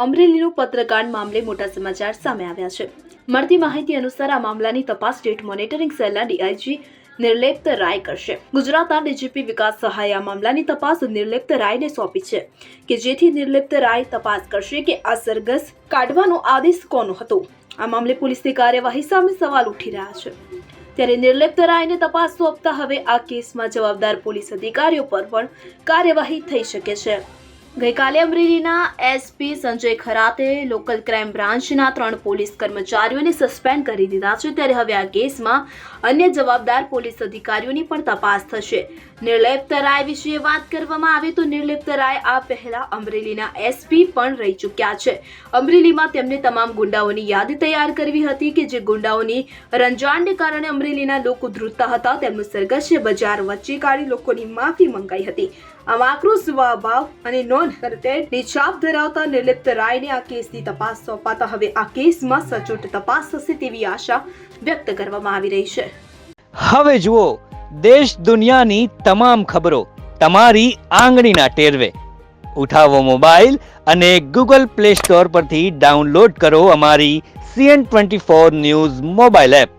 અમરેલીનો પત્રકાંડ મામલે મોટા સમાચાર સામે આવ્યા છે। મળતી માહિતી અનુસાર આ મામલાની તપાસ સ્ટેટ મોનિટરિંગ સેલના ડીઆઈજી નિર્લિપ્ત રાય કરશે। ગુજરાતના ડીજીપી વિકાસ સહાયે આ મામલાની તપાસ નિર્લિપ્ત રાયને સોંપી છે કે જેથી નિર્લિપ્ત રાય તપાસ કરશે કે આ સરઘસ કાઢવાનો આદેશ કોનો હતો। આ મામલે પોલીસની કાર્યવાહી સામે સવાલ ઉઠી રહ્યા છે। ત્યારે નિર્લિપ્ત રાયને તપાસ સોંપતા હવે આ કેસમાં જવાબદાર પોલીસ અધિકારીઓ પર પણ કાર્યવાહી થઈ શકે છે। ગઈકાલે અમરેલીના SP Sanjay Kharate local crime બ્રાન્ચના 3 પોલીસ કર્મચારીઓને સસ્પેન્ડ કરી દીધા છે। ત્યારે હવે આ કેસમાં અન્ય જવાબદાર પોલીસ અધિકારીઓની પણ તપાસ થશે। નિર્લિપ્ત રાય વિશે વાત કરવામાં આવે તો નિર્લિપ્ત રાય આ પહેલા અમરેલીના એસપી પણ રહી ચૂક્યા છે। અમરેલીમાં તેમને તમામ ગુંડાઓની યાદી તૈયાર કરવી હતી કે જે ગુંડાઓની રંજાડને કારણે અમરેલીના લોકો ધ્રુજતા હતા। તેમનું સરઘસ બજાર વચ્ચે કાઢી લોકોની માફી મંગાઈ હતી। આમ આક્રોશ સ્વભાવ અને નોન કરટેડની છાપ ધરાવતા નિર્લિપ્ત રાયને આ કેસની તપાસ સોંપાતા હવે આ કેસમાં સચોટ તપાસ થશે તેવી આશા વ્યક્ત કરવામાં આવી રહી છે। હવે જુઓ દેશ દુનિયાની તમામ ખબરો તમારી આંગળીના ટેરવે। ઉઠાવો મોબાઈલ અને ગૂગલ પ્લે સ્ટોર પરથી ડાઉનલોડ કરો અમારી CN24 ન્યૂઝ મોબાઈલ એપ।